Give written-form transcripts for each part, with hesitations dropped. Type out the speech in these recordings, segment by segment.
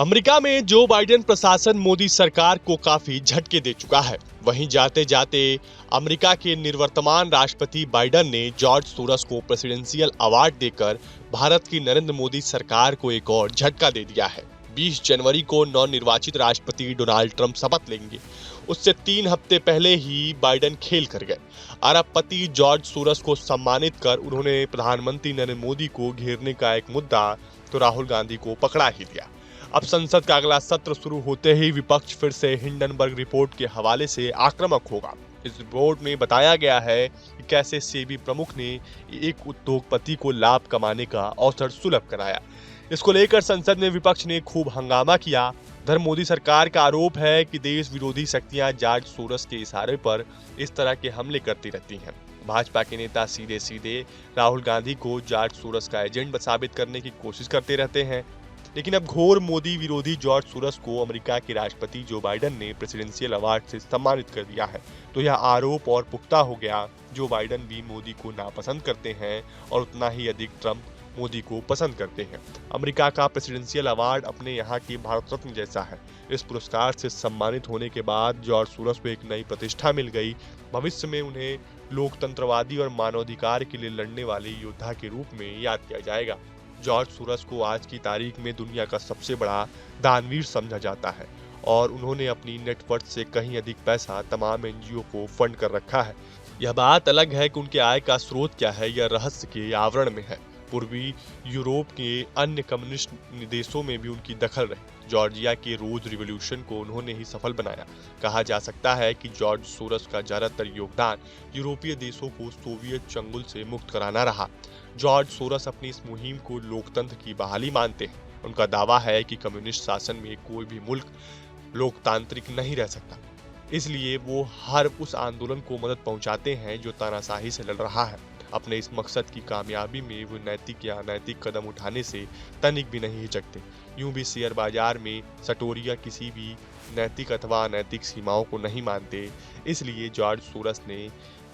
America में Joe Biden प्रशासन मोदी सरकार को काफी झटके दे चुका है। वहीं जाते जाते अमेरिका के निवर्तमान राष्ट्रपति बाइडेन ने जॉर्ज सोरस को प्रेसिडेंशियल अवार्ड देकर भारत की नरेंद्र मोदी सरकार को एक और झटका दे दिया है। 20 जनवरी को नवनिर्वाचित राष्ट्रपति डोनाल्ड ट्रंप शपथ लेंगे। उससे 3 हफ्ते पहले ही बाइडेन खेल कर गए। अरबपति जॉर्ज सोरस को सम्मानित कर उन्होंने प्रधानमंत्री नरेंद्र मोदी को घेरने का एक मुद्दा तो राहुल गांधी को पकड़ा ही दिया। अब संसद का अगला सत्र शुरू होते ही विपक्ष फिर से हिंडनबर्ग रिपोर्ट के हवाले से आक्रामक होगा। इस रिपोर्ट में बताया गया है कि कैसे सेबी प्रमुख ने एक उद्योगपति को लाभ कमाने का अवसर सुलभ कराया। इसको लेकर संसद में विपक्ष ने खूब हंगामा किया। उधर मोदी सरकार का आरोप है कि देश विरोधी शक्तियां जॉर्ज सोरस के इशारे पर इस तरह के हमले करती रहती हैं। भाजपा के नेता सीधे सीधे राहुल गांधी को जॉर्ज सोरस का एजेंट साबित करने की कोशिश करते रहते हैं। लेकिन अब घोर मोदी विरोधी जॉर्ज सोरस को अमेरिका के राष्ट्रपति जो बाइडेन ने प्रेसिडेंशियल अवार्ड से सम्मानित कर दिया है, तो यह आरोप और पुख्ता हो गया। जो बाइडेन भी मोदी को नापसंद करते हैं और उतना ही अधिक ट्रंप मोदी को पसंद करते हैं। अमेरिका का प्रेसिडेंशियल अवार्ड अपने यहाँ की भारत रत्न जैसा है। इस पुरस्कार से सम्मानित होने के बाद जॉर्ज सोरस को एक नई प्रतिष्ठा मिल गई। भविष्य में उन्हें लोकतंत्रवादी और मानवाधिकार के लिए लड़ने वाले योद्धा के रूप में याद किया जाएगा। जॉर्ज सोरस को आज की तारीख में दुनिया का सबसे बड़ा दानवीर समझा जाता है और उन्होंने अपनी नेटवर्थ से कहीं अधिक पैसा तमाम एनजीओ को फंड कर रखा है। यह बात अलग है कि उनके आय का स्रोत क्या है, यह रहस्य के आवरण में है। पूर्वी यूरोप के अन्य कम्युनिस्ट देशों में भी उनकी दखल रही। जॉर्जिया के रोज रिवॉल्यूशन को उन्होंने ही सफल बनाया। कहा जा सकता है कि जॉर्ज सोरस का ज्यादातर योगदान यूरोपीय देशों को सोवियत चंगुल से मुक्त कराना रहा। जॉर्ज सोरस अपनी इस मुहिम को लोकतंत्र की बहाली मानते हैं। उनका दावा है कि कम्युनिस्ट शासन में कोई भी मुल्क लोकतांत्रिक नहीं रह सकता, इसलिए वो हर उस आंदोलन को मदद पहुंचाते हैं जो तानाशाही से लड़ रहा है। अपने इस मकसद की कामयाबी में वो नैतिक या अनैतिक कदम उठाने से तनिक भी नहीं हिचकते। यूं भी शेयर बाजार में सटोरिया किसी भी नैतिक अथवा अनैतिक सीमाओं को नहीं मानते। इसलिए जॉर्ज सोरस ने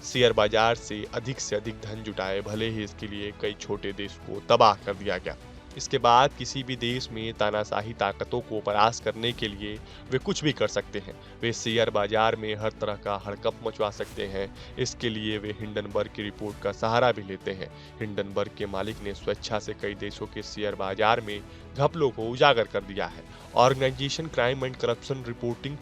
शेयर बाजार से अधिक धन जुटाए, भले ही इसके लिए कई छोटे देश को तबाह कर दिया गया। इसके बाद किसी भी देश में तानाशाही ताकतों को परास्त करने के लिए वे कुछ भी कर सकते हैं। वे शेयर बाजार में हर तरह का हड़कंप मचवा सकते हैं। इसके लिए वे हिंडनबर्ग की रिपोर्ट का सहारा भी लेते हैं। हिंडनबर्ग के मालिक ने स्वेच्छा से कई देशों के शेयर बाजार में घपलों को उजागर कर दिया है। Organisation crime and corruption reporting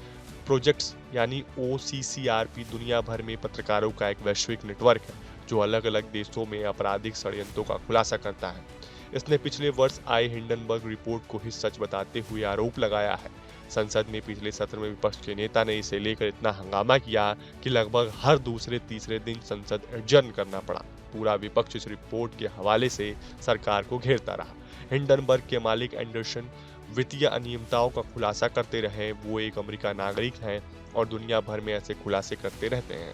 projects यानी OCCRP दुनिया भर में पत्रकारों का एक वैश्विक नेटवर्क है जो अलग अलग देशों में आपराधिक षड्यंत्रों का खुलासा करता है। इसने पिछले वर्ष आए हिंडनबर्ग रिपोर्ट को ही सच बताते हुए आरोप लगाया है। संसद में पिछले सत्र में विपक्ष के नेता ने इसे लेकर इतना हंगामा किया कि लगभग हर दूसरे तीसरे दिन संसद एडजर्न करना पड़ा। पूरा विपक्ष इस रिपोर्ट के हवाले से सरकार को घेरता रहा। हिंडनबर्ग के मालिक एंडरसन वित्तीय अनियमितताओं का खुलासा करते रहे। वो एक अमेरिका नागरिक हैं और दुनिया भर में ऐसे खुलासे करते रहते हैं।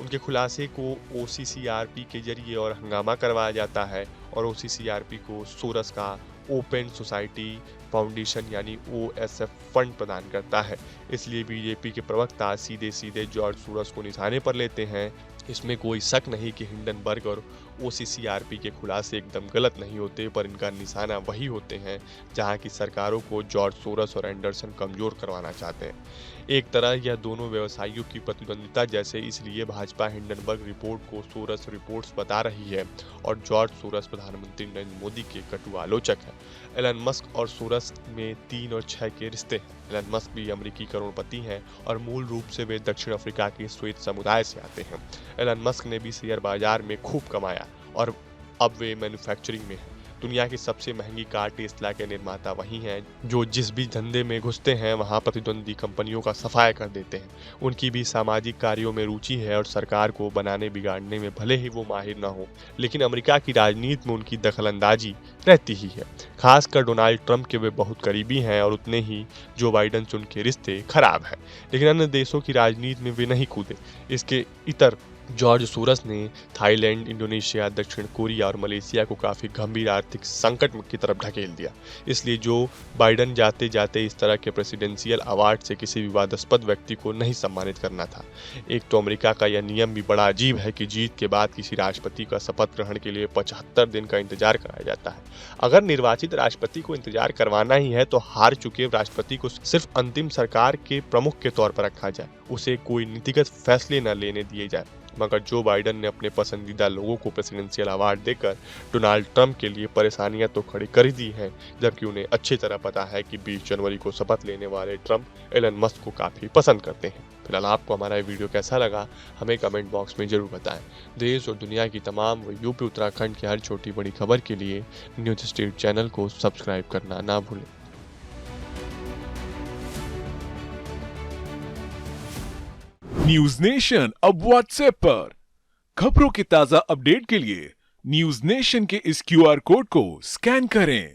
उनके खुलासे को OCCRP के जरिए और हंगामा करवाया जाता है और OCCRP को सोरस का ओपन सोसाइटी फाउंडेशन यानी OSF फंड प्रदान करता है। इसलिए बीजेपी के प्रवक्ता सीधे सीधे जॉर्ज सोरस को निशाने पर लेते हैं। इसमें कोई शक नहीं कि हिंडनबर्ग और OCCRP के खुलासे एकदम गलत नहीं होते, पर इनका निशाना वही होते हैं जहां की सरकारों को जॉर्ज सोरस और एंडरसन कमजोर करवाना चाहते हैं। एक तरह यह दोनों व्यवसायियों की प्रतिद्वंदिता जैसे, इसलिए भाजपा हिंडनबर्ग रिपोर्ट को सोरस रिपोर्ट्स बता रही है और जॉर्ज सोरस प्रधानमंत्री नरेंद्र मोदी के कटु आलोचक हैं। एलन मस्क और सोरस में 3 और 6 के रिश्ते हैं। एलन मस्क भी अमेरिकी करोड़पति हैं और मूल रूप से वे दक्षिण अफ्रीका के श्वेत समुदाय से आते हैं। एलन मस्क ने भी शेयर बाजार में खूब कमाया और अब वे मैन्युफैक्चरिंग में हैं। दुनिया की सबसे महंगी कार टेस्ला के निर्माता वही हैं जो जिस भी धंधे में घुसते हैं वहां प्रतिद्वंदी कंपनियों का सफाया कर देते हैं। उनकी भी सामाजिक कार्यों में रुचि है और सरकार को बनाने बिगाड़ने में भले ही वो माहिर ना हो, लेकिन अमेरिका की राजनीति में उनकी दखलंदाजी रहती ही है। खासकर डोनाल्ड ट्रंप के वे बहुत करीबी हैं और उतने ही जो बाइडेन से उनके रिश्ते खराब हैं। लेकिन अन्य देशों की राजनीति में वे नहीं कूदे। इसके इतर जॉर्ज सोरस ने थाईलैंड, इंडोनेशिया, दक्षिण कोरिया और मलेशिया को काफ़ी गंभीर आर्थिक संकट की तरफ ढकेल दिया। इसलिए जो बाइडन जाते जाते इस तरह के प्रेसिडेंशियल अवार्ड से किसी विवादास्पद व्यक्ति को नहीं सम्मानित करना था। एक तो अमेरिका का यह नियम भी बड़ा अजीब है कि जीत के बाद किसी राष्ट्रपति का शपथ ग्रहण के लिए 75 दिन का इंतजार कराया जाता है। अगर निर्वाचित राष्ट्रपति को इंतजार करवाना ही है तो हार चुके राष्ट्रपति को सिर्फ अंतिम सरकार के प्रमुख के तौर पर रखा जाए, उसे कोई नीतिगत फैसले न लेने दिए जाए। मगर जो बाइडन ने अपने पसंदीदा लोगों को प्रेसिडेंशियल अवार्ड देकर डोनाल्ड ट्रंप के लिए परेशानियां तो खड़ी कर दी हैं, जबकि उन्हें अच्छी तरह पता है कि 20 जनवरी को शपथ लेने वाले ट्रंप एलन मस्क को काफ़ी पसंद करते हैं। फिलहाल आपको हमारा ये वीडियो कैसा लगा हमें कमेंट बॉक्स में जरूर बताएं। देश और दुनिया की तमाम व यूपी उत्तराखंड की हर छोटी बड़ी खबर के लिए न्यूज स्टेट चैनल को सब्सक्राइब करना ना भूलें। न्यूज नेशन अब व्हाट्सएप पर खबरों के ताजा अपडेट के लिए न्यूज नेशन के इस क्यूआर कोड को स्कैन करें।